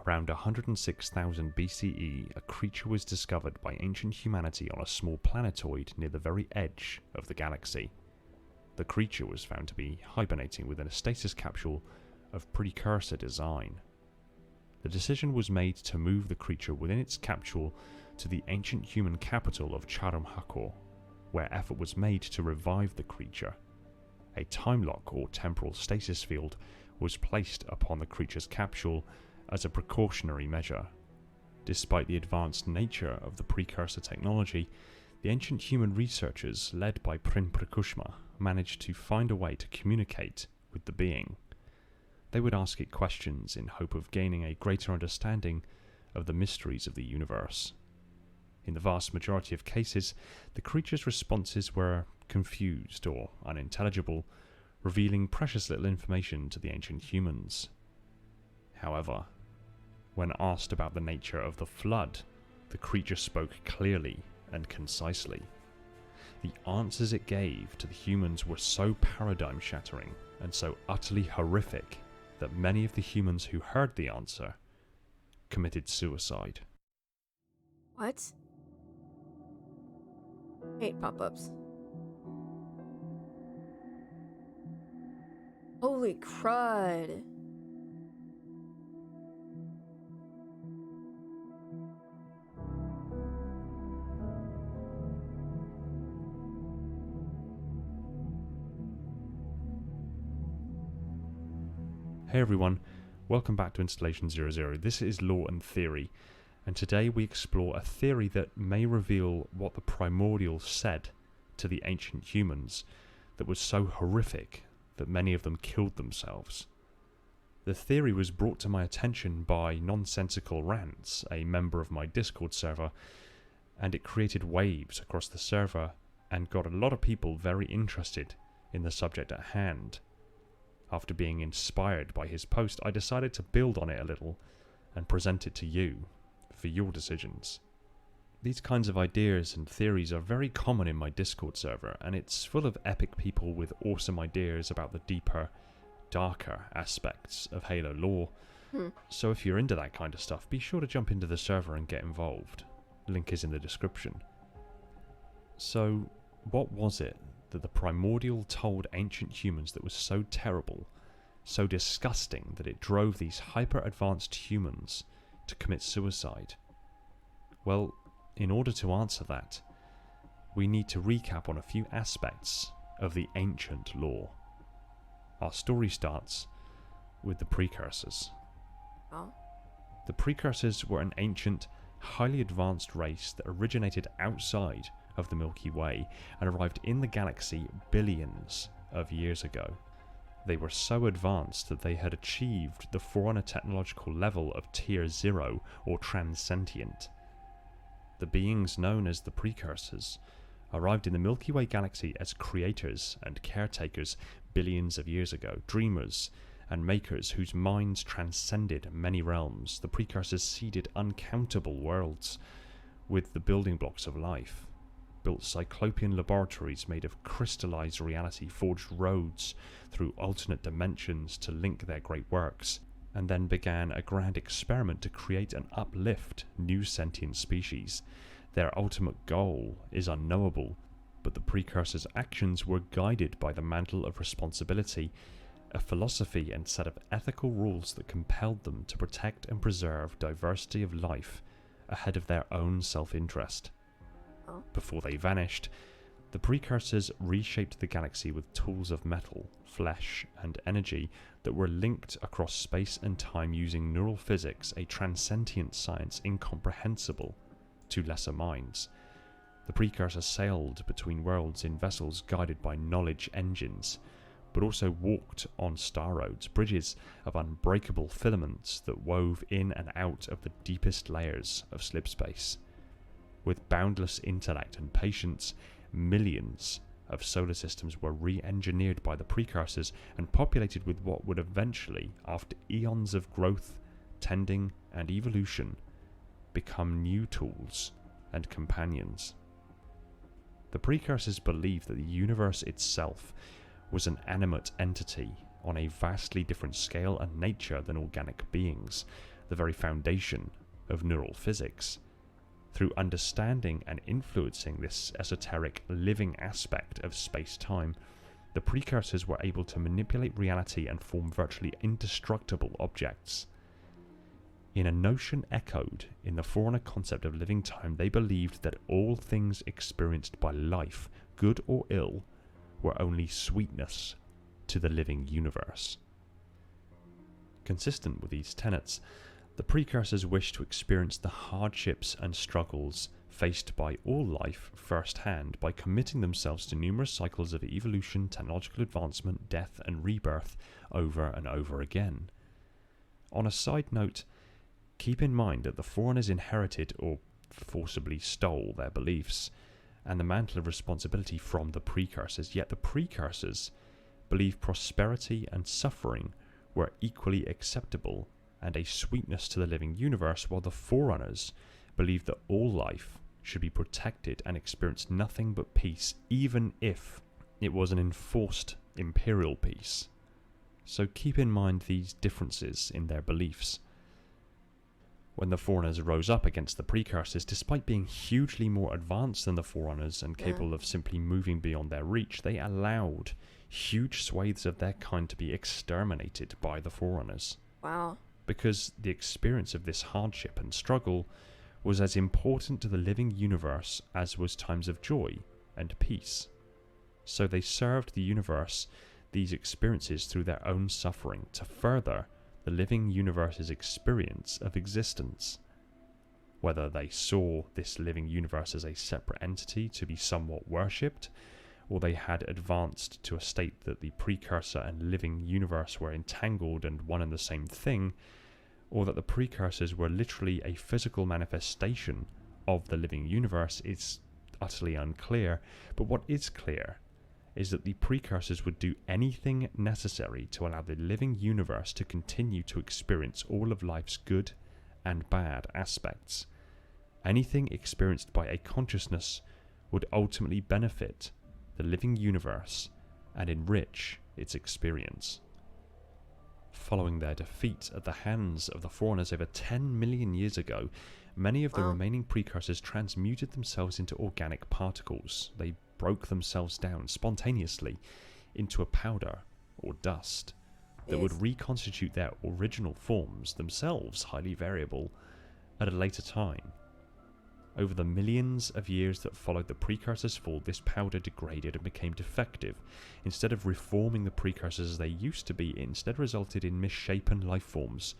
Around 106,000 BCE, a creature was discovered by ancient humanity on a small planetoid near the very edge of the galaxy. The creature was found to be hibernating within a stasis capsule of precursor design. The decision was made to move the creature within its capsule to the ancient human capital of Charum Hakor, where effort was made to revive the creature. A time lock or temporal stasis field was placed upon the creature's capsule as a precautionary measure. Despite the advanced nature of the precursor technology, the ancient human researchers led by Primordials managed to find a way to communicate with the being. They would ask it questions in hope of gaining a greater understanding of the mysteries of the universe. In the vast majority of cases, the creature's responses were confused or unintelligible, revealing precious little information to the ancient humans. However, when asked about the nature of the flood, the creature spoke clearly and concisely. The answers it gave to the humans were so paradigm-shattering and so utterly horrific that many of the humans who heard the answer committed suicide. What? Hate pop-ups. Holy crud. Hey everyone, welcome back to Installation 00. This is Law and Theory, and today we explore a theory that may reveal what the Primordials said to the ancient humans that was so horrific that many of them killed themselves. The theory was brought to my attention by Nonsensical Rants, a member of my Discord server, and it created waves across the server and got a lot of people very interested in the subject at hand. After being inspired by his post, I decided to build on it a little and present it to you for your decisions. These kinds of ideas and theories are very common in my Discord server, and it's full of epic people with awesome ideas about the deeper, darker aspects of Halo lore. So if you're into that kind of stuff, be sure to jump into the server and get involved. Link is in the description. So, what was it that the Primordial told ancient humans that was so terrible, so disgusting that it drove these hyper-advanced humans to commit suicide? Well, in order to answer that, we need to recap on a few aspects of the ancient lore. Our story starts with the Precursors. Oh. The Precursors were an ancient, highly advanced race that originated outside of the Milky Way and arrived in the galaxy billions of years ago. They were so advanced that they had achieved the Forerunner technological level of Tier 0 or Transcendent. The beings known as the Precursors arrived in the Milky Way galaxy as creators and caretakers billions of years ago, dreamers and makers whose minds transcended many realms. The Precursors seeded uncountable worlds with the building blocks of life, built cyclopean laboratories made of crystallized reality, forged roads through alternate dimensions to link their great works, and then began a grand experiment to create and uplift new sentient species. Their ultimate goal is unknowable, but the Precursors' actions were guided by the mantle of responsibility, a philosophy and set of ethical rules that compelled them to protect and preserve diversity of life ahead of their own self-interest. Before they vanished, the Precursors reshaped the galaxy with tools of metal, flesh, and energy that were linked across space and time using neural physics, a transcendent science incomprehensible to lesser minds. The Precursors sailed between worlds in vessels guided by knowledge engines, but also walked on star roads, bridges of unbreakable filaments that wove in and out of the deepest layers of slipspace. With boundless intellect and patience, millions of solar systems were re-engineered by the Precursors and populated with what would eventually, after eons of growth, tending, and evolution, become new tools and companions. The Precursors believed that the universe itself was an animate entity on a vastly different scale and nature than organic beings. the very foundation of neural physics. Through understanding and influencing this esoteric living aspect of space-time, the precursors were able to manipulate reality and form virtually indestructible objects. In a notion echoed in the Forerunner concept of living time, they believed that all things experienced by life, good or ill, were only sweetness to the living universe. Consistent with these tenets, the precursors wished to experience the hardships and struggles faced by all life firsthand by committing themselves to numerous cycles of evolution, technological advancement, death, and rebirth over and over again. On a side note, keep in mind that the Forerunners inherited or forcibly stole their beliefs and the mantle of responsibility from the precursors, yet the precursors believed prosperity and suffering were equally acceptable and a sweetness to the living universe, while the Forerunners believed that all life should be protected and experience nothing but peace, even if it was an enforced imperial peace. So keep in mind these differences in their beliefs. When the Forerunners rose up against the precursors, despite being hugely more advanced than the Forerunners and capable of simply moving beyond their reach, they allowed huge swathes of their kind to be exterminated by the Forerunners. Wow. Because the experience of this hardship and struggle was as important to the living universe as was times of joy and peace. So they served the universe these experiences through their own suffering to further the living universe's experience of existence. Whether they saw this living universe as a separate entity to be somewhat worshipped, or they had advanced to a state that the precursor and living universe were entangled and one and the same thing, or that the precursors were literally a physical manifestation of the living universe, is utterly unclear. But what is clear is that the precursors would do anything necessary to allow the living universe to continue to experience all of life's good and bad aspects. Anything experienced by a consciousness would ultimately benefit the living universe and enrich its experience. Following their defeat at the hands of the Forerunners over 10 million years ago, many of the remaining precursors transmuted themselves into organic particles. They broke themselves down spontaneously into a powder or dust that would reconstitute their original forms, themselves highly variable, at a later time. Over the millions of years that followed the precursors' fall, this powder degraded and became defective. Instead of reforming the precursors as they used to be, it instead resulted in misshapen life forms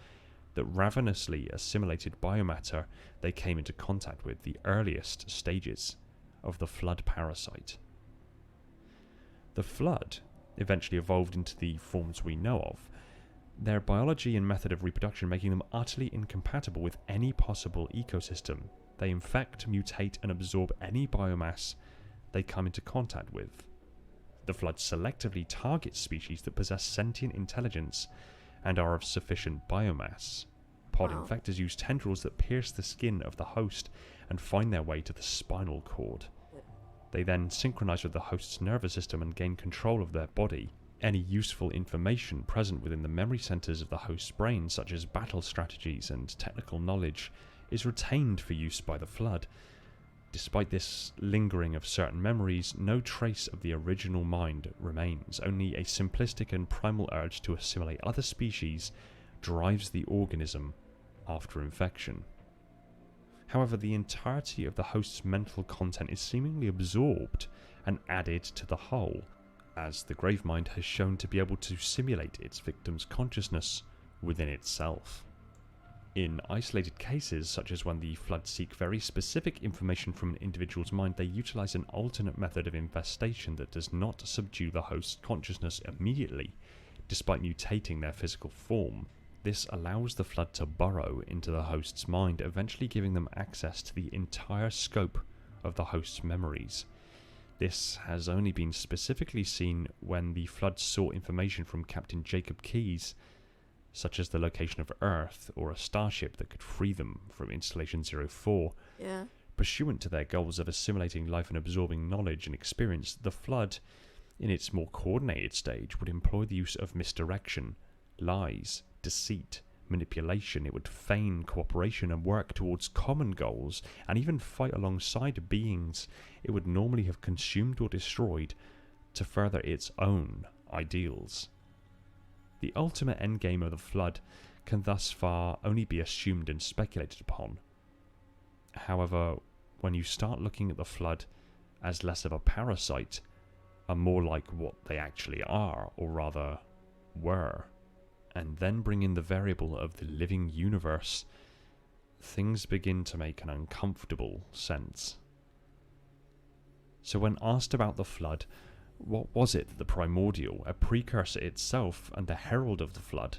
that ravenously assimilated biomatter they came into contact with, the earliest stages of the flood parasite. The flood eventually evolved into the forms we know of, their biology and method of reproduction making them utterly incompatible with any possible ecosystem. They infect, mutate, and absorb any biomass they come into contact with. The flood selectively targets species that possess sentient intelligence and are of sufficient biomass. Pod infectors use tendrils that pierce the skin of the host and find their way to the spinal cord. They then synchronize with the host's nervous system and gain control of their body. Any useful information present within the memory centers of the host's brain, such as battle strategies and technical knowledge, is retained for use by the flood. Despite this lingering of certain memories, no trace of the original mind remains. Only a simplistic and primal urge to assimilate other species drives the organism after infection. However, the entirety of the host's mental content is seemingly absorbed and added to the whole, as the grave mind has shown to be able to simulate its victim's consciousness within itself. In isolated cases, such as when the flood seek very specific information from an individual's mind, they utilize an alternate method of infestation that does not subdue the host's consciousness immediately, despite mutating their physical form. This allows the flood to burrow into the host's mind, eventually giving them access to the entire scope of the host's memories. This has only been specifically seen when the flood sought information from Captain Jacob Keyes, such as the location of Earth or a starship that could free them from Installation 04. Pursuant to their goals of assimilating life and absorbing knowledge and experience, the flood, in its more coordinated stage, would employ the use of misdirection, lies, deceit, manipulation. It would feign cooperation and work towards common goals, and even fight alongside beings it would normally have consumed or destroyed to further its own ideals. The ultimate endgame of the Flood can thus far only be assumed and speculated upon. However, when you start looking at the Flood as less of a parasite and more like what they actually are, or rather were, and then bring in the variable of the living universe, things begin to make an uncomfortable sense. So when asked about the Flood, what was it that the Primordial, a precursor itself and the herald of the Flood,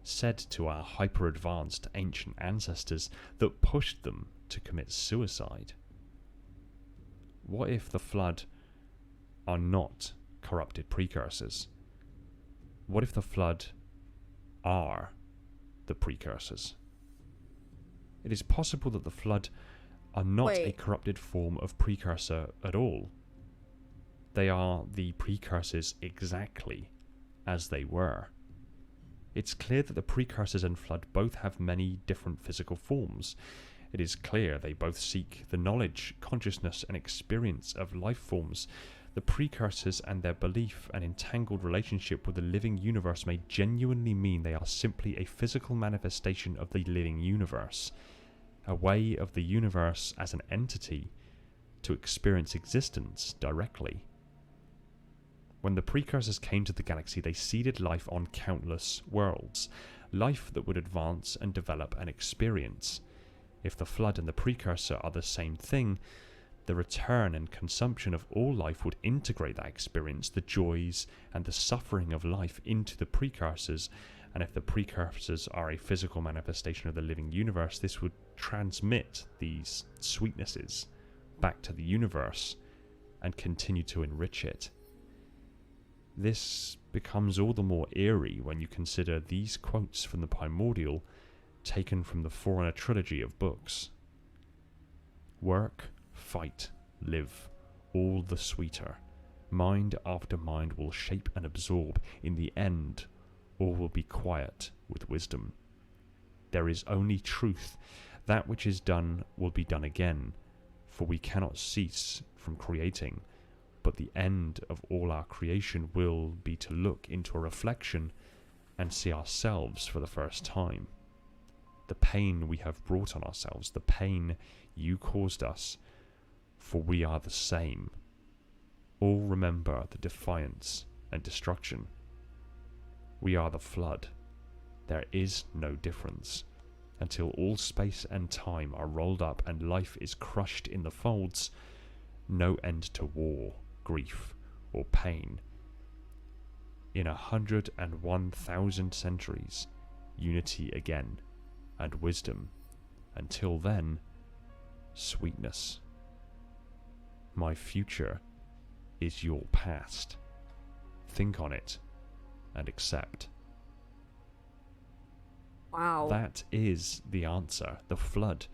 said to our hyper-advanced ancient ancestors that pushed them to commit suicide? What if the Flood are not corrupted precursors? What if the Flood are the precursors? It is possible that the Flood are not a corrupted form of precursor at all. They are the precursors exactly as they were. It's clear that the precursors and Flood both have many different physical forms. It is clear they both seek the knowledge, consciousness, and experience of life forms. The precursors and their belief and entangled relationship with the living universe may genuinely mean they are simply a physical manifestation of the living universe, a way of the universe as an entity to experience existence directly. When the precursors came to the galaxy, they seeded life on countless worlds, life that would advance and develop and experience. If the Flood and the precursor are the same thing, the return and consumption of all life would integrate that experience, the joys and the suffering of life, into the precursors. And if the precursors are a physical manifestation of the living universe, this would transmit these sweetnesses back to the universe and continue to enrich it. This becomes all the more eerie when you consider these quotes from the Primordial taken from the Forerunner trilogy of books. Work, fight, live, all the sweeter. Mind after mind will shape and absorb. In the end, all will be quiet with wisdom. There is only truth. That which is done will be done again, for we cannot cease from creating. But the end of all our creation will be to look into a reflection and see ourselves for the first time. The pain we have brought on ourselves, the pain you caused us, for we are the same. All remember the defiance and destruction. We are the Flood. There is no difference. Until all space and time are rolled up and life is crushed in the folds, no end to war, grief, or pain. In 101,000 centuries, unity again, and wisdom. Until then, sweetness. My future is your past. Think on it and accept. Wow. That is the answer. The Flood,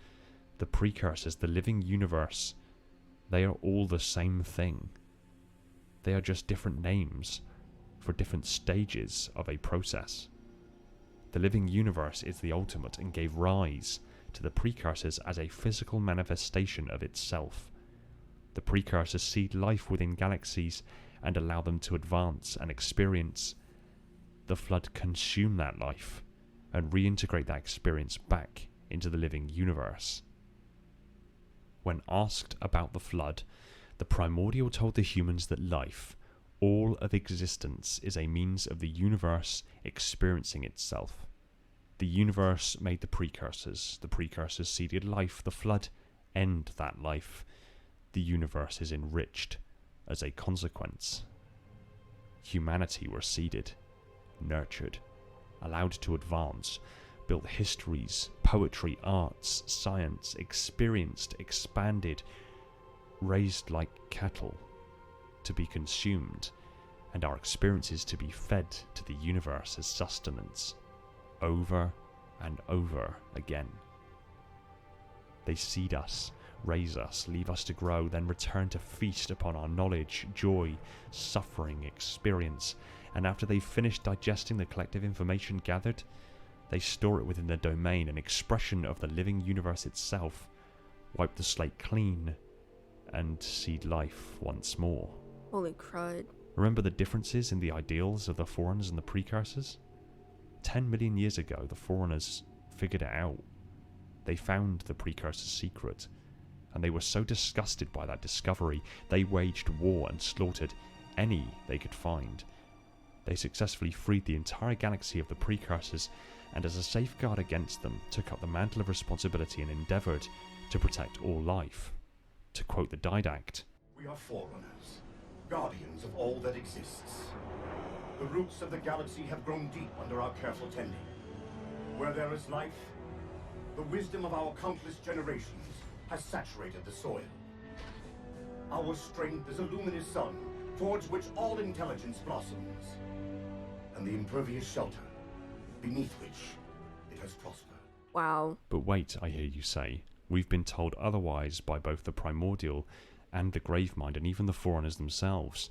the precursors, the living universe, they are all the same thing. They are just different names for different stages of a process. The living universe is the ultimate and gave rise to the precursors as a physical manifestation of itself. The precursors seed life within galaxies and allow them to advance and experience. The Flood consume that life and reintegrate that experience back into the living universe. When asked about the Flood, the Primordial told the humans that life, all of existence, is a means of the universe experiencing itself. The universe made the precursors seeded life. The Flood end that life. The universe is enriched as a consequence. Humanity were seeded, nurtured, allowed to advance, built histories, poetry, arts, science, experienced, expanded, raised like cattle to be consumed, and our experiences to be fed to the universe as sustenance, over and over again. They seed us, raise us, leave us to grow, then return to feast upon our knowledge, joy, suffering, experience, and after they've finished digesting the collective information gathered, They store it within their domain, an expression of the living universe itself. Wipe the slate clean and seed life once more. Holy crud. Remember the differences in the ideals of the Forerunners and the Precursors? 10 million years ago, the Forerunners figured it out. They found the Precursor's secret, and they were so disgusted by that discovery, they waged war and slaughtered any they could find. They successfully freed the entire galaxy of the Precursors, and as a safeguard against them, took up the mantle of responsibility and endeavoured to protect all life. To quote the Didact, "We are Forerunners, guardians of all that exists. The roots of the galaxy have grown deep under our careful tending. Where there is life, the wisdom of our countless generations has saturated the soil. Our strength is a luminous sun, towards which all intelligence blossoms, and the impervious shelter, beneath which it has prospered." Wow. But wait, I hear you say. We've been told otherwise by both the Primordial and the Gravemind, and even the Forerunners themselves.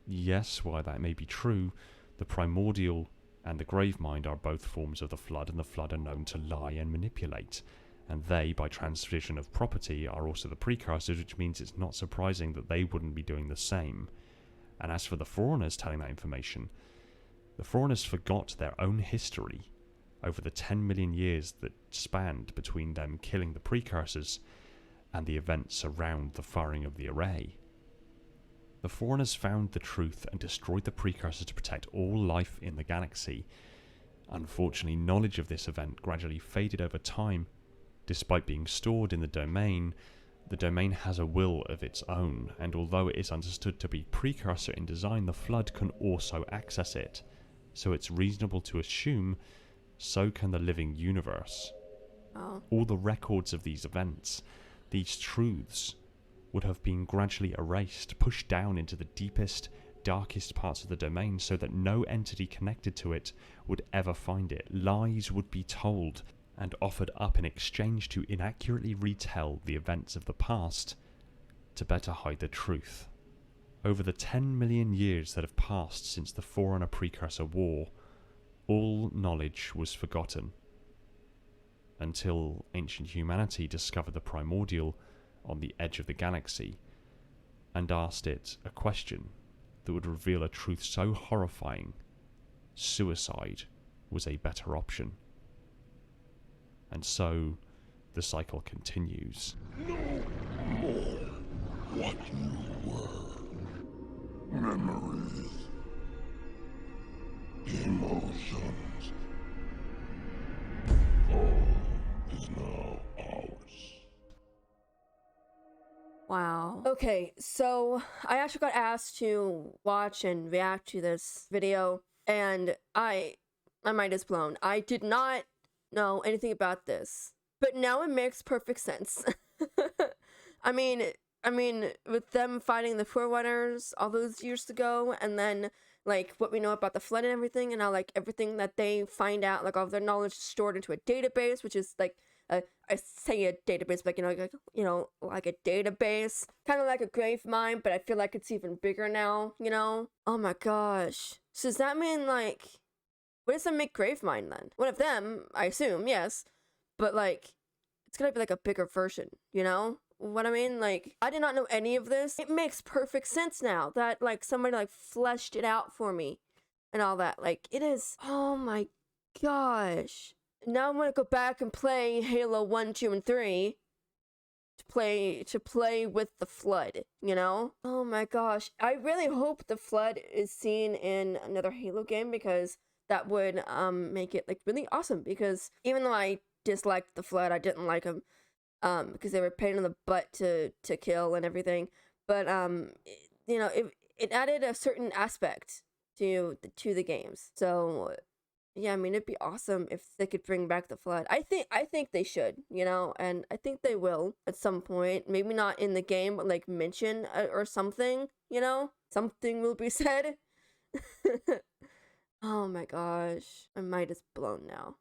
Yes, while that may be true, the Primordial and the Gravemind are both forms of the Flood, and the Flood are known to lie and manipulate. And they, by transference of property, are also the Precursors, which means it's not surprising that they wouldn't be doing the same. And as for the Forerunners telling that information, the Forerunners forgot their own history over the 10 million years that spanned between them killing the Precursors and the events around the firing of the array. The Forerunners found the truth and destroyed the Precursors to protect all life in the galaxy. Unfortunately, knowledge of this event gradually faded over time. Despite being stored in the domain has a will of its own, and although it is understood to be Precursor in design, the Flood can also access it. So it's reasonable to assume so can the living universe. Oh. All the records of these events, these truths, would have been gradually erased, pushed down into the deepest, darkest parts of the domain so that no entity connected to it would ever find it. Lies would be told and offered up in exchange to inaccurately retell the events of the past to better hide the truth. Over the 10 million years that have passed since the Forerunner Precursor War, all knowledge was forgotten, until ancient humanity discovered the Primordial on the edge of the galaxy and asked it a question that would reveal a truth so horrifying: suicide was a better option. And so the cycle continues. No more what you were. Memories. Emotions. All is now ours. Wow. Okay, so I actually got asked to watch and react to this video, and my mind is blown. I did not know anything about this, but now it makes perfect sense. I mean, with them fighting the Forerunners all those years ago, and then like what we know about the Flood and everything, and how like everything that they find out, like all of their knowledge is stored into a database, which is like I say a database, like like a database, kind of like a Gravemind, but I feel like it's even bigger now. Oh my gosh. So does that mean like, what does that make Gravemind then? One of them, I assume, yes, but like it's gonna be like a bigger version. You know what I mean? Like, I did not know any of this. It makes perfect sense now that like somebody like fleshed it out for me and all that. Like, it is, oh my gosh. Now I'm gonna go back and play Halo 1, 2, and 3 to play with the Flood, Oh my gosh. I really hope the Flood is seen in another Halo game, because that would make it like really awesome, because even though I disliked the Flood, I didn't like them because they were a pain in the butt to kill and everything, but it added a certain aspect to the games. So yeah, I mean, it'd be awesome if they could bring back the Flood. I think they should, and I think they will at some point. Maybe not in the game, but like mention or something, something will be said. Oh my gosh, my mind is blown now.